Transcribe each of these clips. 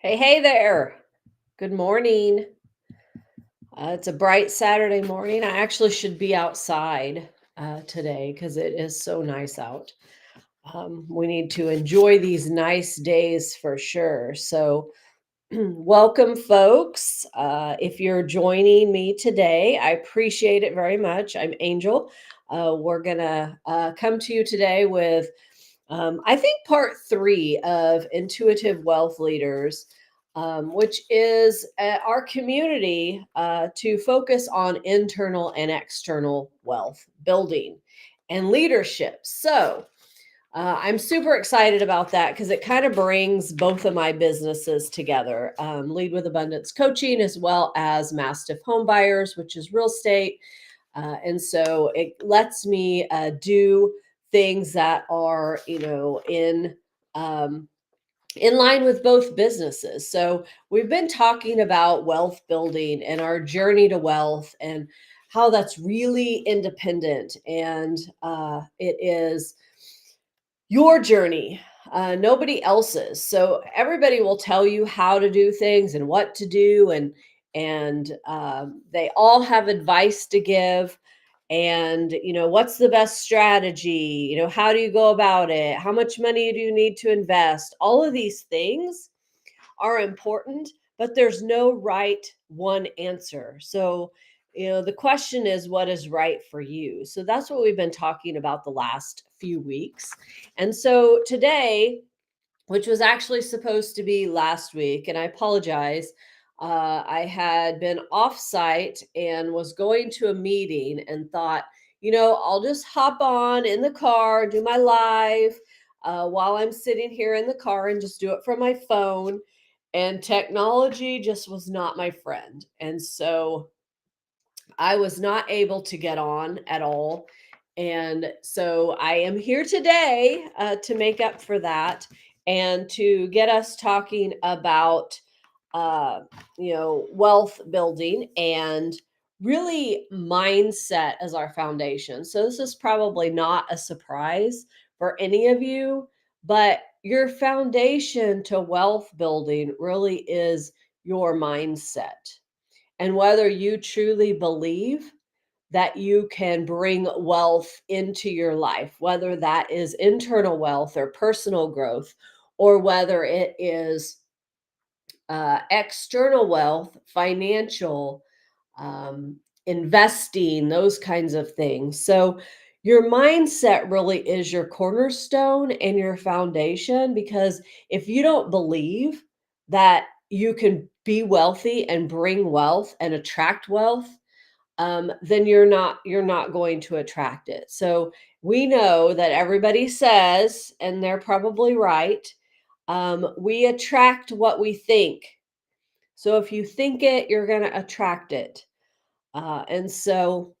Hey, hey there. Good morning. It's a bright Saturday morning. I actually should be outside today because it is so nice out. We need to enjoy these nice days for sure. So, welcome, folks. If you're joining me today, I appreciate it very much. I'm Angel. We're going to come to you today with I think part three of Intuitive Wealth Leaders, which is our community to focus on internal and external wealth building and leadership. So, I'm super excited about that because it kind of brings both of my businesses together, Lead with Abundance Coaching as well as Mastiff Home Buyers, which is real estate. And so it lets me do things that are, um, in line with both businesses. So we've been talking about wealth building and our journey to wealth and how that's really independent and it is your journey, nobody else's. So everybody will tell you how to do things and what to do, and they all have advice to give. And what's the best strategy? How do you go about it? How much money do you need to invest? All of these things are important, but there's no right one answer. So, the question is what is right for you? So that's what we've been talking about the last few weeks. And so today, which was actually supposed to be last week, and I apologize. I had been off site and was going to a meeting and thought, I'll just hop on in the car, do my live while I'm sitting here in the car and just do it from my phone. And technology just was not my friend. And so I was not able to get on at all. And so I am here today to make up for that and to get us talking about, uh, wealth building and really mindset as our foundation. So this is probably not a surprise for any of you, but your foundation to wealth building really is your mindset and whether you truly believe that you can bring wealth into your life, whether that is internal wealth or personal growth, or whether it is external wealth, financial, investing, those kinds of things. So, your mindset really is your cornerstone and your foundation because if you don't believe that you can be wealthy and bring wealth and attract wealth, then you're not going to attract it. So we know that everybody says, and they're probably right, we attract what we think. So if you think it, you're going to attract it. And so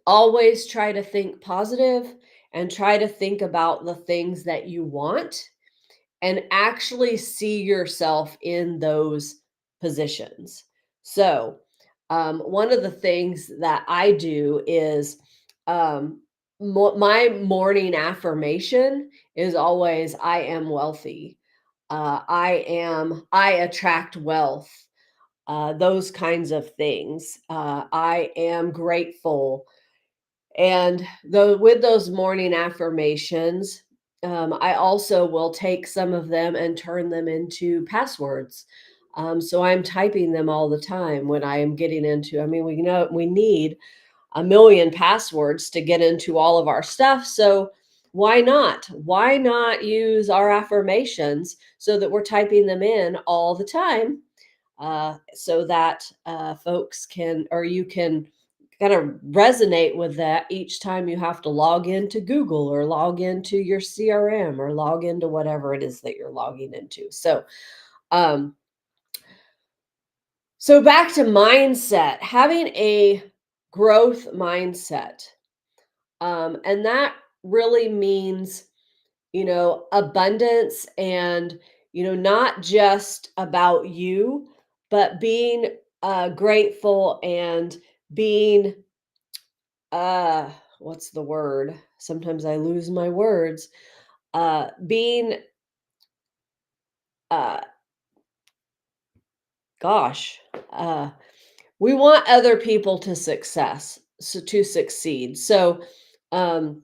always try to think positive and try to think about the things that you want and actually see yourself in those positions. So, one of the things that I do is my morning affirmation is always I am wealthy. I attract wealth, those kinds of things. I am grateful. And though with those morning affirmations, I also will take some of them and turn them into passwords. So I'm typing them all the time when I am getting into. I mean, we know we need a million passwords to get into all of our stuff. So why not? Why not use our affirmations so that we're typing them in all the time, so that folks can, or you can kind of resonate with that each time you have to log into Google or log into your CRM or log into whatever it is that you're logging into. Um, so back to mindset, having a growth mindset. And that really means, abundance and, not just about you, but being grateful and being, uh, what's the word? Sometimes I lose my words. Being, uh, gosh, uh, we want other people to succeed. So, um,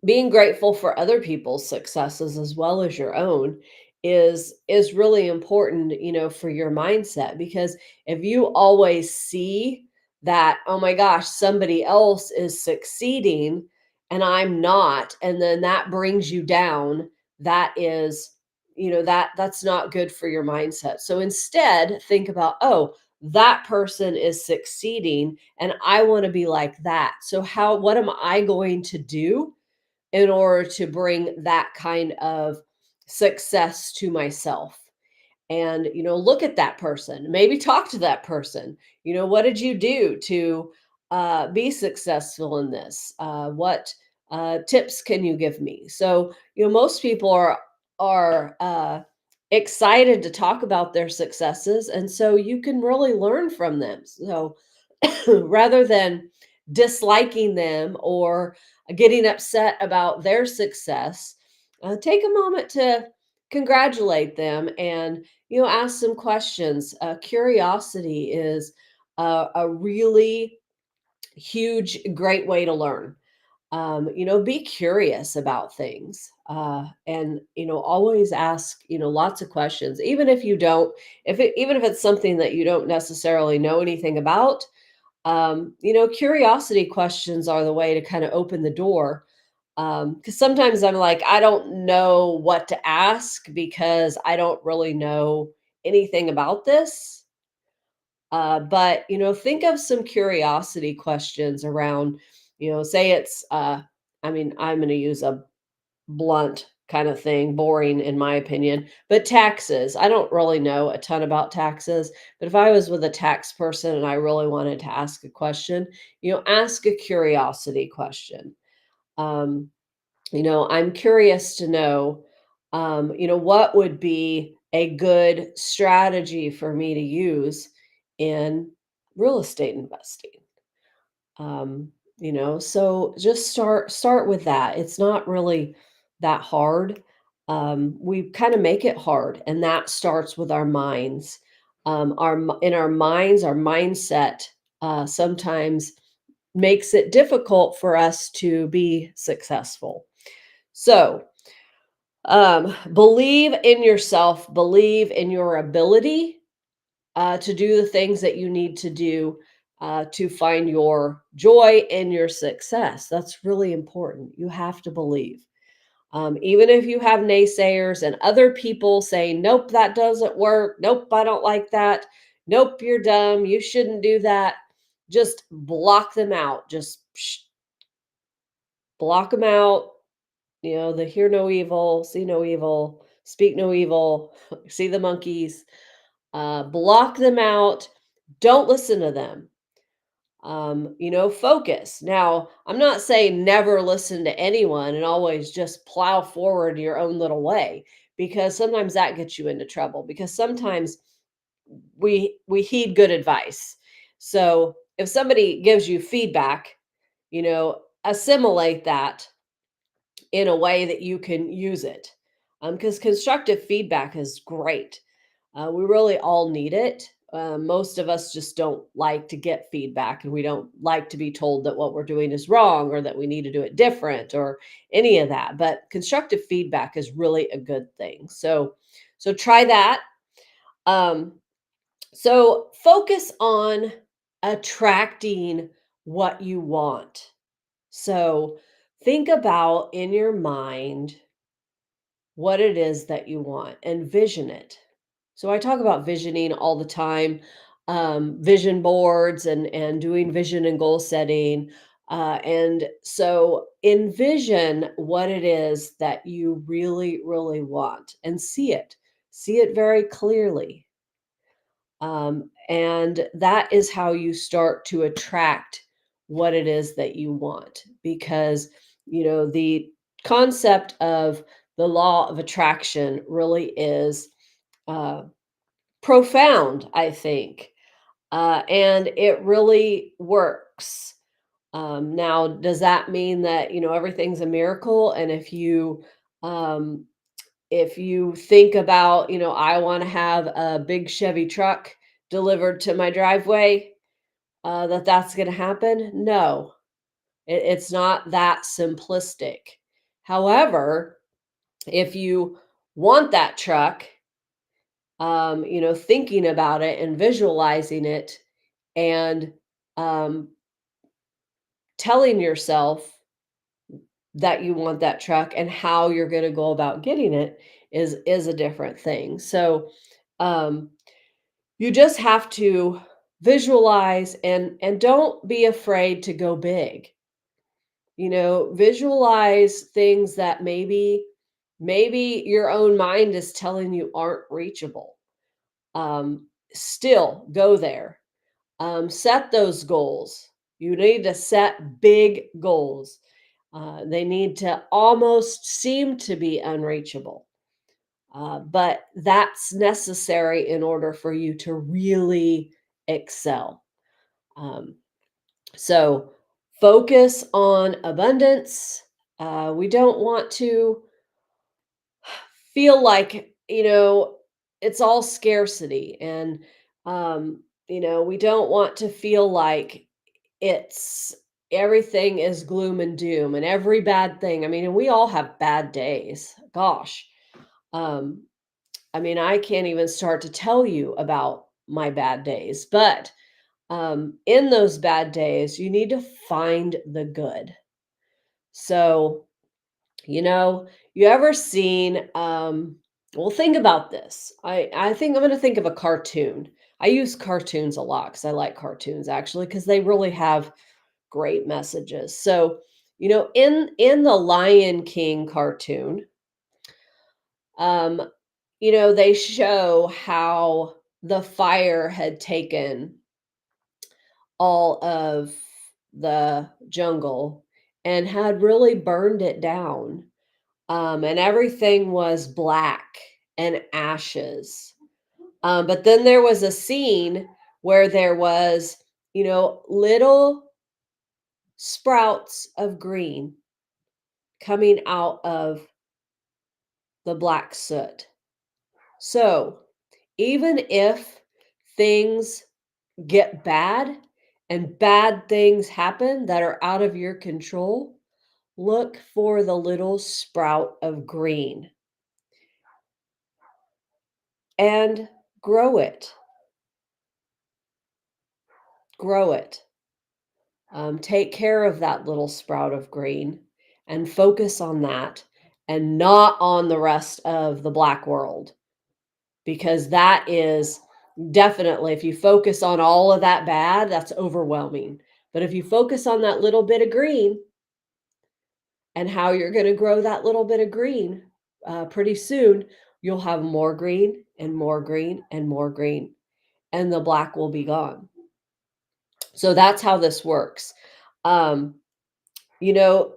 being grateful for other people's successes as well as your own is really important, for your mindset, because if you always see that, oh my gosh, somebody else is succeeding and I'm not, and then that brings you down, that is, that's not good for your mindset. So instead think about, oh, that person is succeeding and I want to be like that, so what am I going to do in order to bring that kind of success to myself? And look at that person, maybe talk to that person. What did you do to be successful in this? What tips can you give me? So most people are excited to talk about their successes, and so you can really learn from them. So rather than disliking them or getting upset about their success, take a moment to congratulate them and ask some questions. Curiosity is a really huge, great way to learn. Be curious about things, and always ask lots of questions, even if you don't, even if it's something that you don't necessarily know anything about. Curiosity questions are the way to kind of open the door. Because sometimes I'm like, I don't know what to ask because I don't really know anything about this. But think of some curiosity questions around, say it's, I mean, I'm going to use a blunt kind of thing, boring in my opinion, but taxes. I don't really know a ton about taxes, but if I was with a tax person and I really wanted to ask a question, ask a curiosity question. Um, I'm curious to know, what would be a good strategy for me to use in real estate investing. So just start with that. It's not really that hard. We kind of make it hard, and that starts with our minds. In our minds, our mindset sometimes makes it difficult for us to be successful. So, believe in yourself, believe in your ability to do the things that you need to do to find your joy and your success. That's really important. You have to believe. Even if you have naysayers and other people saying, nope, that doesn't work. Nope, I don't like that. Nope, you're dumb. You shouldn't do that. Just block them out. Just block them out. The hear no evil, see no evil, speak no evil, see the monkeys. Block them out. Don't listen to them. Focus. Now, I'm not saying never listen to anyone and always just plow forward your own little way, because sometimes that gets you into trouble, because sometimes we heed good advice. So if somebody gives you feedback, assimilate that in a way that you can use it. Because constructive feedback is great. We really all need it. Most of us just don't like to get feedback, and we don't like to be told that what we're doing is wrong or that we need to do it different or any of that. But constructive feedback is really a good thing. So try that. Um, so focus on attracting what you want. So think about in your mind what it is that you want and vision it. So I talk about visioning all the time, vision boards and doing vision and goal setting. And so envision what it is that you really, really want and see it very clearly. And that is how you start to attract what it is that you want, because the concept of the law of attraction really is uh, profound, I think, and it really works. Now, does that mean that everything's a miracle? And um, if you think about, I want to have a big Chevy truck, delivered to my driveway, that that's going to happen. No, it's not that simplistic. However, if you want that truck, thinking about it and visualizing it and um, telling yourself that you want that truck and how you're going to go about getting it is a different thing. So um, you just have to visualize and don't be afraid to go big. Visualize things that maybe your own mind is telling you aren't reachable. Still go there. Set those goals. You need to set big goals. They need to almost seem to be unreachable, but that's necessary in order for you to really excel. Um, so focus on abundance. We don't want to feel like, it's all scarcity. And, we don't want to feel like it's everything is gloom and doom and every bad thing. I mean, and we all have bad days. Gosh. Um, I mean, I can't even start to tell you about my bad days, but in those bad days, you need to find the good. So, you ever seen, well, think about this. I think I'm going to think of a cartoon. I use cartoons a lot because I like cartoons actually, because they really have great messages. So, in the Lion King cartoon, um, they show how the fire had taken all of the jungle and had really burned it down. And everything was black and ashes. But then there was a scene where there was, little sprouts of green coming out of the black soot. So even if things get bad and bad things happen that are out of your control, look for the little sprout of green and grow it. Grow it. Take care of that little sprout of green and focus on that and not on the rest of the black world, because that is definitely, if you focus on all of that bad, that's overwhelming. But if you focus on that little bit of green and how you're going to grow that little bit of green, pretty soon you'll have more green and more green and more green, and the black will be gone. So that's how this works. Um, you know,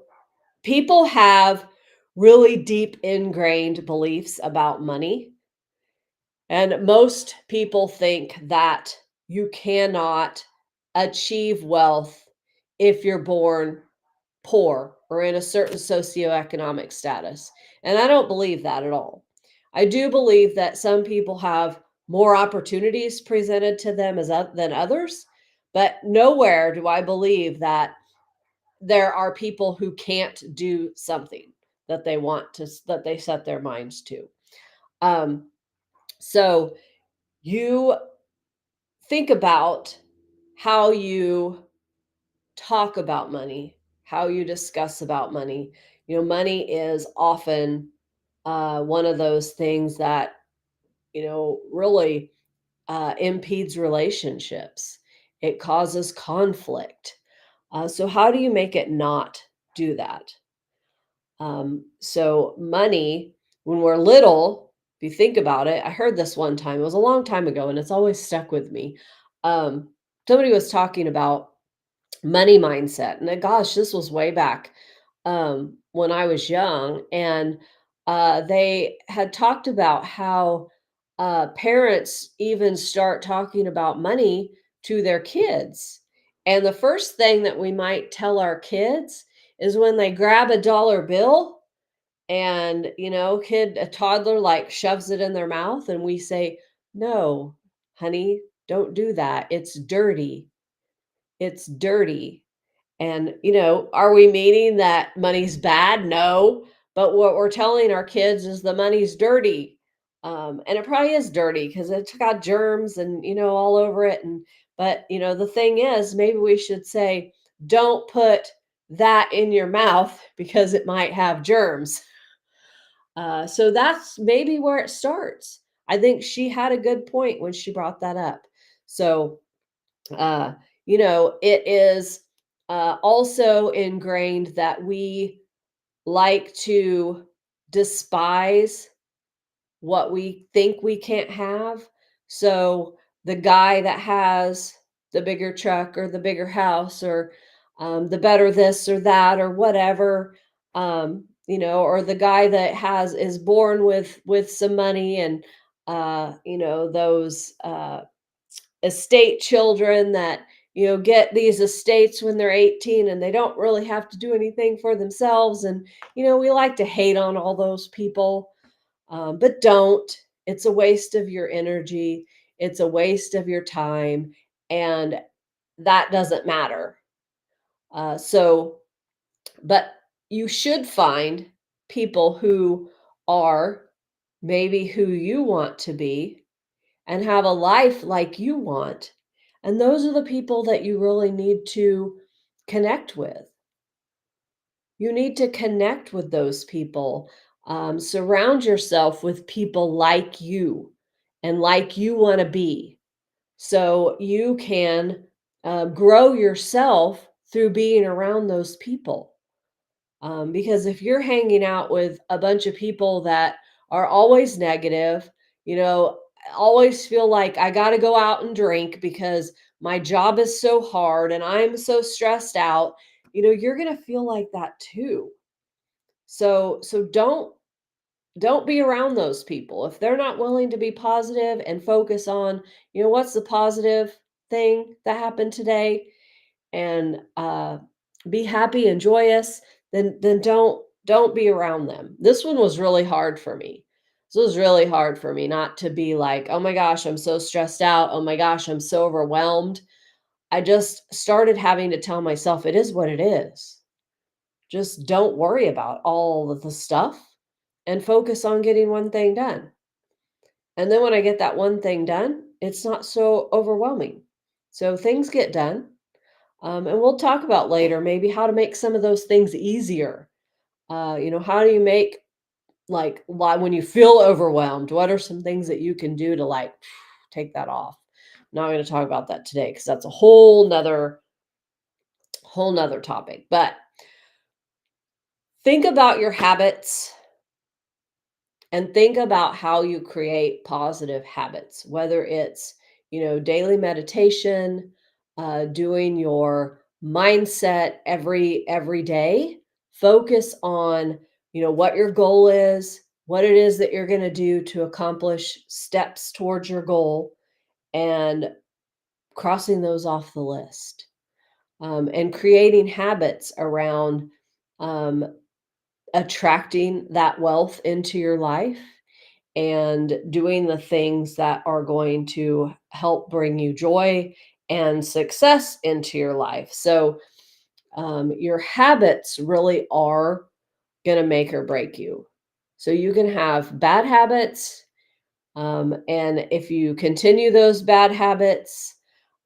People have really deep ingrained beliefs about money. And most people think that you cannot achieve wealth if you're born poor or in a certain socioeconomic status. And I don't believe that at all. I do believe that some people have more opportunities presented to them than others, but nowhere do I believe that there are people who can't do something that they want to, that they set their minds to. Um, so you think about how you talk about money, how you discuss about money. Money is often one of those things that, really impedes relationships. It causes conflict. So, how do you make it not do that? So, money, when we're little, if you think about it, I heard this one time, it was a long time ago, and it's always stuck with me. Um, Somebody was talking about money mindset. And gosh, this was way back when I was young. And they had talked about how parents even start talking about money to their kids. And the first thing that we might tell our kids is when they grab a dollar bill and, a toddler like shoves it in their mouth, and we say, no, honey, Don't do that. It's dirty. It's dirty. And, are we meaning that money's bad? No. But what we're telling our kids is the money's dirty. And it probably is dirty because it's got germs and, all over it. But, the thing is, maybe we should say, don't put that in your mouth because it might have germs. So that's maybe where it starts. I think she had a good point when she brought that up. So, uh, it is also ingrained that we like to despise what we think we can't have. So the guy that has the bigger truck or the bigger house or the better this or that or whatever, or the guy that has is born with some money and those estate children that get these estates when they're 18 and they don't really have to do anything for themselves, and we like to hate on all those people, but don't. It's a waste of your energy, it's a waste of your time, and that doesn't matter. So but you should find people who are maybe who you want to be and have a life like you want. And those are the people that you really need to connect with. You need to connect with those people. Surround yourself with people like you and like you want to be. So you can grow yourself through being around those people. Because if you're hanging out with a bunch of people that are always negative, always feel like I got to go out and drink because my job is so hard and I'm so stressed out, you're going to feel like that too. So don't be around those people. If they're not willing to be positive and focus on, what's the positive thing that happened today, and be happy and joyous, then don't be around them. This one was really hard for me. This was really hard for me not to be like, oh my gosh, I'm so stressed out. Oh my gosh, I'm so overwhelmed. I just started having to tell myself it is what it is. Just don't worry about all of the stuff and focus on getting one thing done. And then when I get that one thing done, it's not so overwhelming. So things get done. And we'll talk about later maybe how to make some of those things easier. How do you make, like, why when you feel overwhelmed, what are some things that you can do to like take that off? Not going to talk about that today because that's a whole nother topic. But think about your habits and think about how you create positive habits, whether it's daily meditation, doing your mindset every day. Focus on what your goal is, what it is that you're going to do to accomplish steps towards your goal, and crossing those off the list, and creating habits around um, attracting that wealth into your life and doing the things that are going to help bring you joy and success into your life. So, your habits really are going to make or break you. So, you can have bad habits. And if you continue those bad habits,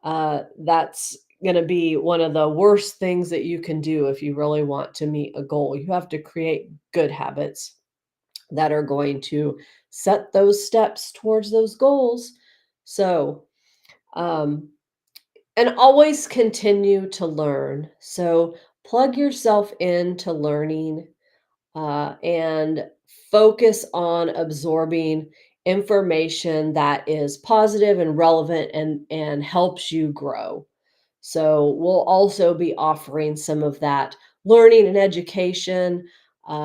that's going to be one of the worst things that you can do if you really want to meet a goal. You have to create good habits that are going to set those steps towards those goals. So, um, and always continue to learn. So, plug yourself into learning, and focus on absorbing information that is positive and relevant and helps you grow. So we'll also be offering some of that learning and education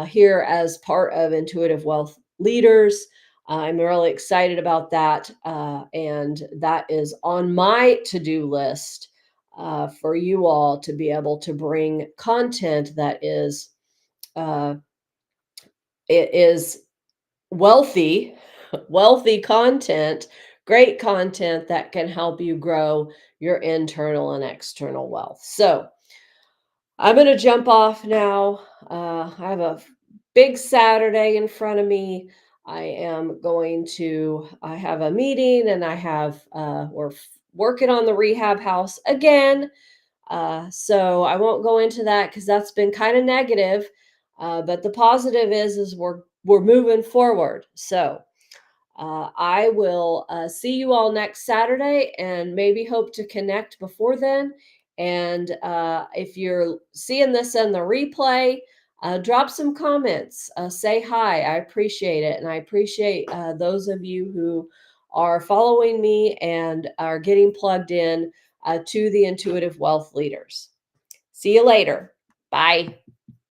here as part of Intuitive Wealth Leaders. I'm really excited about that. And that is on my to do list for you all to be able to bring content that uh, is wealthy, wealthy content great content that can help you grow your internal and external wealth. So, I'm going to jump off now. I have a big Saturday in front of me. I have a meeting and working on the rehab house again. So I won't go into that because that's been kind of negative. But the positive is we're moving forward. So I will see you all next Saturday and maybe hope to connect before then. And if you're seeing this in the replay, drop some comments, say hi. I appreciate it. And I appreciate those of you who are following me and are getting plugged in to the Intuitive Wealth Leaders. See you later. Bye.